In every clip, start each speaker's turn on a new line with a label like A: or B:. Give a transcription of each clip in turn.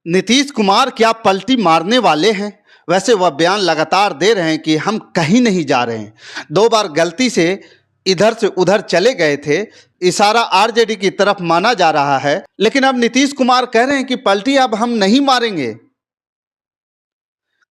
A: नीतीश कुमार क्या पलटी मारने वाले हैं? वैसे वह बयान लगातार दे रहे हैं कि हम कहीं नहीं जा रहे हैं। 2 बार गलती से इधर से उधर चले गए थे। इशारा आरजेडी की तरफ माना जा रहा है, लेकिन अब नीतीश कुमार कह रहे हैं कि पलटी अब हम नहीं मारेंगे।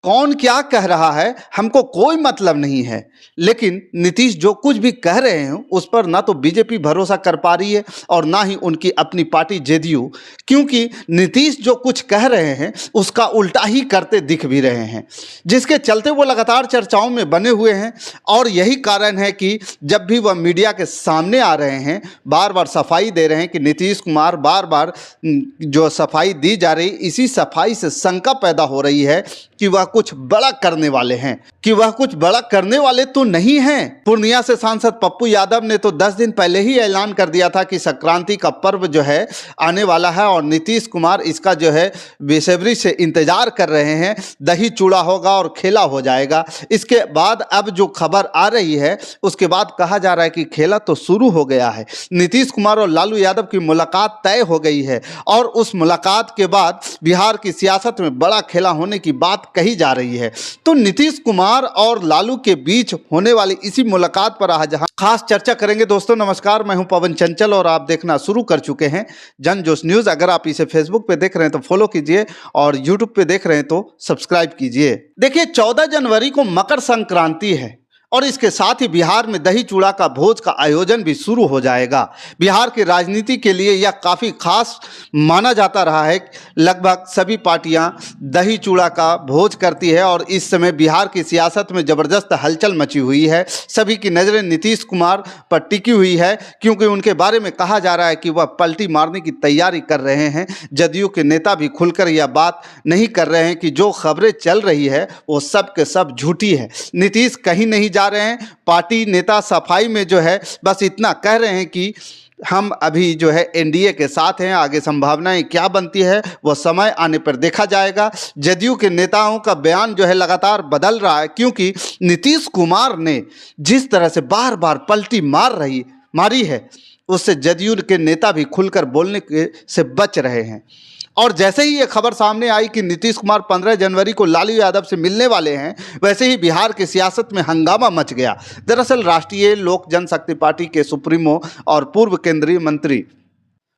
A: कौन क्या कह रहा है हमको कोई मतलब नहीं है, लेकिन नीतीश जो कुछ भी कह रहे हैं उस पर ना तो बीजेपी भरोसा कर पा रही है और ना ही उनकी अपनी पार्टी जेडीयू, क्योंकि नीतीश जो कुछ कह रहे हैं उसका उल्टा ही करते दिख भी रहे हैं, जिसके चलते वो लगातार चर्चाओं में बने हुए हैं। और यही कारण है कि जब भी वह मीडिया के सामने आ रहे हैं बार बार सफाई दे रहे हैं कि नीतीश कुमार बार बार जो सफाई दी जा रही, इसी सफाई से शंका पैदा हो रही है कि वह कुछ बड़ा करने वाले हैं, कि वह कुछ बड़ा करने वाले तो नहीं हैं। पूर्णिया से सांसद पप्पू यादव ने तो 10 दिन पहले ही ऐलान कर दिया था कि संक्रांति का पर्व जो है आने वाला है और नीतीश कुमार इसका जो है बेसब्री से इंतजार कर रहे हैं। दही चूड़ा होगा और खेला हो जाएगा। इसके बाद अब जो खबर आ रही है उसके बाद कहा जा रहा है कि खेला तो शुरू हो गया है। नीतीश कुमार और लालू यादव की मुलाकात तय हो गई है और उस मुलाकात के बाद बिहार की सियासत में बड़ा खेला होने की बात कही जा रही है। तो नीतीश कुमार और लालू के बीच होने वाली इसी मुलाकात पर आज खास चर्चा करेंगे। दोस्तों नमस्कार, मैं हूं पवन चंचल और आप देखना शुरू कर चुके हैं जन जोश न्यूज़। अगर आप इसे फेसबुक पे देख रहे हैं तो फॉलो कीजिए और यूट्यूब पे देख रहे हैं तो सब्सक्राइब कीजिए। देखिए 14 जनवरी को मकर संक्रांति है और इसके साथ ही बिहार में दही चूड़ा का भोज का आयोजन भी शुरू हो जाएगा। बिहार की राजनीति के लिए यह काफ़ी खास माना जाता रहा है। लगभग सभी पार्टियां दही चूड़ा का भोज करती है और इस समय बिहार की सियासत में ज़बरदस्त हलचल मची हुई है। सभी की नज़रें नीतीश कुमार पर टिकी हुई है, क्योंकि उनके बारे में कहा जा रहा है कि वह पलटी मारने की तैयारी कर रहे हैं। जदयू के नेता भी खुलकर यह बात नहीं कर रहे हैं कि जो खबरें चल रही है वो सब के सब झूठी है। नीतीश कहीं नहीं जा रहे हैं। पार्टी नेता सफाई में जो है बस इतना कह रहे हैं कि हम अभी जो है एनडीए के साथ हैं, आगे संभावनाएं क्या बनती है वो समय आने पर देखा जाएगा। जदयू के नेताओं का बयान जो है लगातार बदल रहा है, क्योंकि नीतीश कुमार ने जिस तरह से बार बार पलटी मारी है उससे जदयू के नेता भी खुलकर बोलने से बच रहे हैं। और जैसे ही ये खबर सामने आई कि नीतीश कुमार 15 जनवरी को लालू यादव से मिलने वाले हैं, वैसे ही बिहार की सियासत में हंगामा मच गया। दरअसल राष्ट्रीय लोक जनशक्ति पार्टी के सुप्रीमो और पूर्व केंद्रीय मंत्री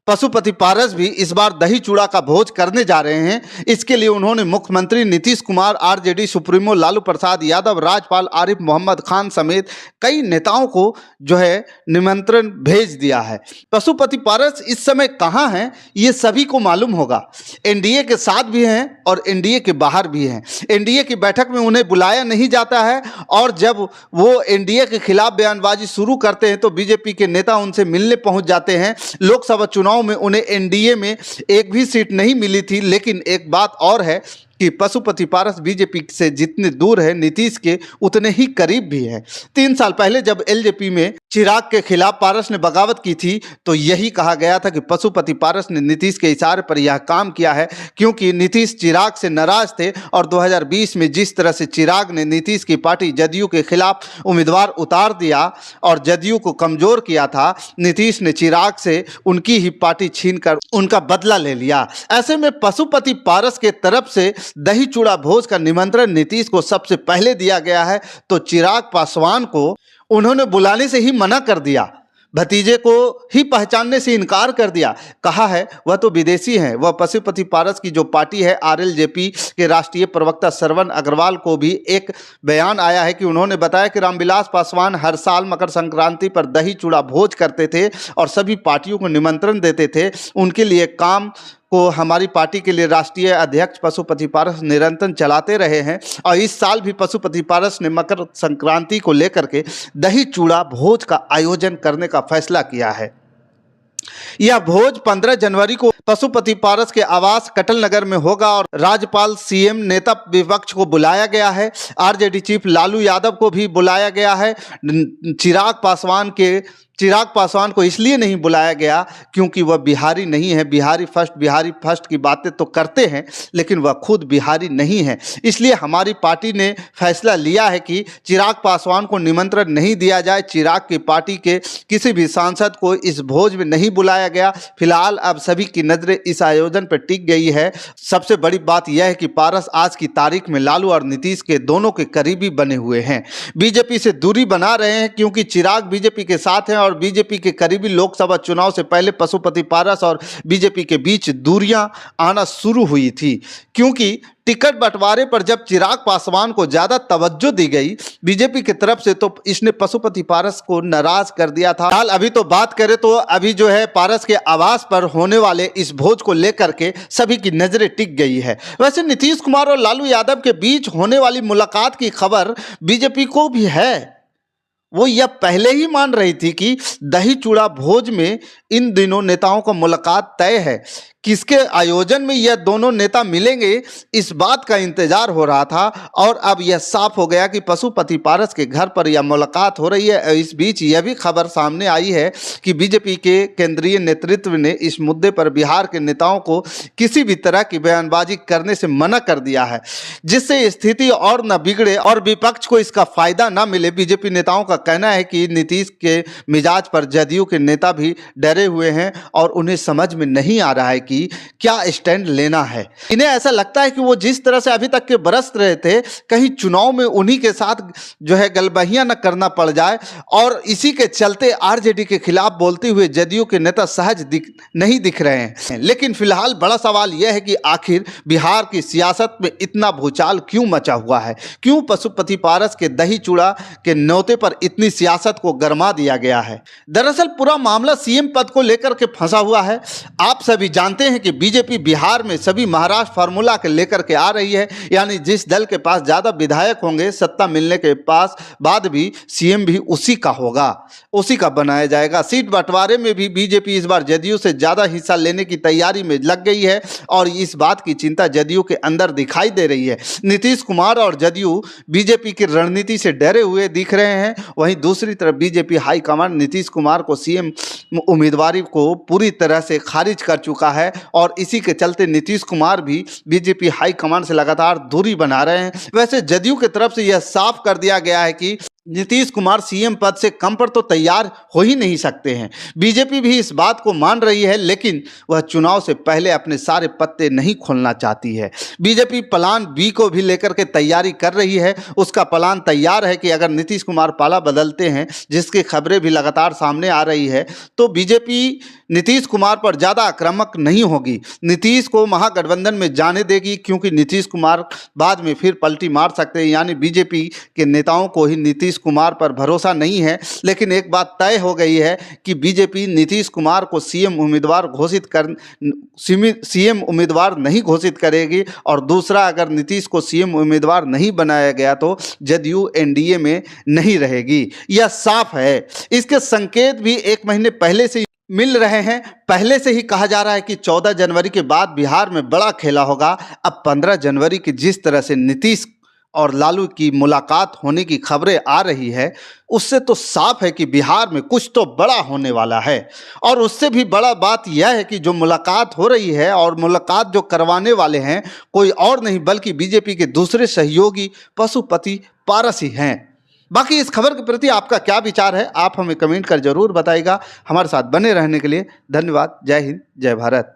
A: पशुपति पारस भी इस बार दही चूड़ा का भोज करने जा रहे हैं। इसके लिए उन्होंने मुख्यमंत्री नीतीश कुमार, आरजेडी सुप्रीमो लालू प्रसाद यादव, राज्यपाल आरिफ मोहम्मद खान समेत कई नेताओं को जो है निमंत्रण भेज दिया है। पशुपति पारस इस समय कहां हैं ये सभी को मालूम होगा। एनडीए के साथ भी हैं और एनडीए के बाहर भी हैं। एनडीए की बैठक में उन्हें बुलाया नहीं जाता है और जब वो एनडीए के खिलाफ बयानबाजी शुरू करते हैं तो बीजेपी के नेता उनसे मिलने पहुंच जाते हैं। लोकसभा चुनाव में उन्हें एनडीए में एक भी सीट नहीं मिली थी, लेकिन एक बात और है कि पशुपति पारस बीजेपी से जितने दूर है नीतीश के उतने ही करीब भी है। 3 साल पहले जब एलजेपी में चिराग के खिलाफ पारस ने बगावत की थी तो यही कहा गया था कि पशुपति पारस ने नीतीश के इशारे पर यह काम किया है, क्योंकि नीतीश चिराग से नाराज थे और 2020 में जिस तरह से चिराग ने नीतीश की पार्टी जदयू के खिलाफ उम्मीदवार उतार दिया और जदयू को कमजोर किया था, नीतीश ने चिराग से उनकी ही पार्टी छीनकर उनका बदला ले लिया। ऐसे में पशुपति पारस के तरफ से दही चूड़ा भोज का निमंत्रण नीतीश को सबसे पहले दिया गया है, तो चिराग पासवान को उन्होंने बुलाने से ही मना कर दिया। भतीजे को ही पहचानने से इनकार कर दिया। कहा है वह तो विदेशी हैं। वह पशुपति पारस की जो पार्टी है आरएलजेपी के राष्ट्रीय प्रवक्ता श्रवण अग्रवाल को भी एक बयान आया है कि उन्होंने बताया कि रामविलास पासवान हर साल मकर संक्रांति पर दही चूड़ा भोज करते थे और सभी पार्टियों को निमंत्रण देते थे। उनके लिए काम को हमारी पार्टी के लिए राष्ट्रीय अध्यक्ष पशुपति पारस निरंतर चलाते रहे हैं और इस साल भी पशुपति पारस ने मकर संक्रांति को लेकर के दही चूड़ा भोज का आयोजन करने का फैसला किया है। यह भोज 15 जनवरी को पशुपति पारस के आवास कटल नगर में होगा और राज्यपाल, सीएम, नेता विपक्ष को बुलाया गया है। आरजेडी चीफ लालू यादव को भी बुलाया गया है। चिराग पासवान के चिराग पासवान को इसलिए नहीं बुलाया गया क्योंकि वह बिहारी नहीं है। बिहारी फर्स्ट की बातें तो करते हैं, लेकिन वह खुद बिहारी नहीं है। इसलिए हमारी पार्टी ने फैसला लिया है कि चिराग पासवान को निमंत्रण नहीं दिया जाए। चिराग की पार्टी के किसी भी सांसद को इस भोज में नहीं बुलाया गया। फिलहाल अब सभी की नज़रें इस आयोजन पर टिक गई है। सबसे बड़ी बात यह है कि पारस आज की तारीख में लालू और नीतीश के दोनों के करीबी बने हुए हैं। बीजेपी से दूरी बना रहे हैं क्योंकि चिराग बीजेपी के साथ हैं और बीजेपी के करीबी लोकसभा चुनाव से पहले पशुपति पारस और बीजेपी के बीच दूरियां आना शुरू हुई थी, क्योंकि टिकट बंटवारे पर जब चिराग पासवान को ज्यादा तवज्जो दी गई बीजेपी की तरफ से, तो इसने पशुपति पारस को नाराज कर दिया था। हाल अभी तो बात करें तो अभी जो है पारस के आवास पर होने वाले इस भोज को लेकर के सभी की नजरें टिक गई है। वैसे नीतीश कुमार और लालू यादव के बीच होने वाली मुलाकात की खबर बीजेपी को भी है। वो यह पहले ही मान रही थी कि दही चूड़ा भोज में इन दिनों नेताओं का मुलाकात तय है। किसके आयोजन में यह दोनों नेता मिलेंगे, इस बात का इंतजार हो रहा था और अब यह साफ हो गया कि पशुपति पारस के घर पर यह मुलाकात हो रही है। इस बीच यह भी खबर सामने आई है कि बीजेपी के केंद्रीय नेतृत्व ने इस मुद्दे पर बिहार के नेताओं को किसी भी तरह की बयानबाजी करने से मना कर दिया है, जिससे स्थिति और न बिगड़े और विपक्ष को इसका फायदा न मिले। बीजेपी नेताओं का कहना है कि नीतीश के मिजाज पर जदयू के नेता भी डरे हुए हैं और उन्हें समझ में नहीं आ रहा है कि क्या स्टैंड लेना है। इन्हें ऐसा लगता है कि वो जिस तरह से अभी तक के बरस रहे थे, कहीं चुनाव में उन्हीं के साथ जो है गलबहियां न करना पड़ जाए, और इसी के चलते आरजेडी के खिलाफ बोलते हुए जदयू के नेता सहज नहीं दिख रहे हैं। लेकिन फिलहाल बड़ा सवाल यह है कि आखिर बिहार की सियासत में इतना भूचाल क्यों मचा हुआ है, क्यों पशुपति पारस के दही चूड़ा के न्योते पर इतनी सियासत को गरमा दिया गया है। दरअसल पूरा मामला सीएम पद को लेकर के फंसा हुआ है। आप सभी जानते हैं कि बीजेपी बिहार में सभी महाराष्ट्र फार्मूला के लेकर के आ रही है, यानी जिस दल के पास ज्यादा विधायक होंगे सत्ता मिलने के पास बाद भी सीएम भी उसी का होगा, उसी का बनाया जाएगा। सीट बंटवारे में भी बीजेपी इस बार जदयू से ज्यादा हिस्सा लेने की तैयारी में लग गई है और इस बात की चिंता जदयू के अंदर दिखाई दे रही है। नीतीश कुमार और जदयू बीजेपी की रणनीति से डरे हुए दिख रहे हैं। वहीं दूसरी तरफ बीजेपी हाईकमान नीतीश कुमार को सीएम उम्मीदवारी को पूरी तरह से खारिज कर चुका है और इसी के चलते नीतीश कुमार भी बीजेपी हाईकमान से लगातार दूरी बना रहे हैं। वैसे जदयू की तरफ से यह साफ कर दिया गया है कि नीतीश कुमार सीएम पद से कम पर तो तैयार हो ही नहीं सकते हैं। बीजेपी भी इस बात को मान रही है, लेकिन वह चुनाव से पहले अपने सारे पत्ते नहीं खोलना चाहती है। बीजेपी प्लान बी को भी लेकर के तैयारी कर रही है। उसका प्लान तैयार है कि अगर नीतीश कुमार पाला बदलते हैं, जिसकी खबरें भी लगातार सामने आ रही है, तो बीजेपी नीतीश कुमार पर ज़्यादा आक्रामक नहीं होगी, नीतीश को महागठबंधन में जाने देगी, क्योंकि नीतीश कुमार बाद में फिर पलटी मार सकते हैं। यानी बीजेपी के नेताओं को ही नीतीश कुमार पर भरोसा नहीं है। लेकिन एक बात तय हो गई है कि बीजेपी नीतीश कुमार को सीएम उम्मीदवार नहीं घोषित करेगी, और दूसरा, अगर नीतीश को सीएम उम्मीदवार नहीं बनाया गया तो जदयू एनडीए में नहीं रहेगी। यह साफ है। इसके संकेत भी एक महीने पहले से मिल रहे हैं। पहले से ही कहा जा रहा है कि 14 जनवरी के बाद बिहार में बड़ा खेला होगा। अब 15 जनवरी की जिस तरह से नीतीश और लालू की मुलाकात होने की खबरें आ रही है, उससे तो साफ है कि बिहार में कुछ तो बड़ा होने वाला है। और उससे भी बड़ा बात यह है कि जो मुलाकात हो रही है और मुलाकात जो करवाने वाले हैं कोई और नहीं बल्कि बीजेपी के दूसरे सहयोगी पशुपति पारस ही हैं। बाकी इस खबर के प्रति आपका क्या विचार है, आप हमें कमेंट कर जरूर बताइएगा। हमारे साथ बने रहने के लिए धन्यवाद। जय हिंद, जय भारत।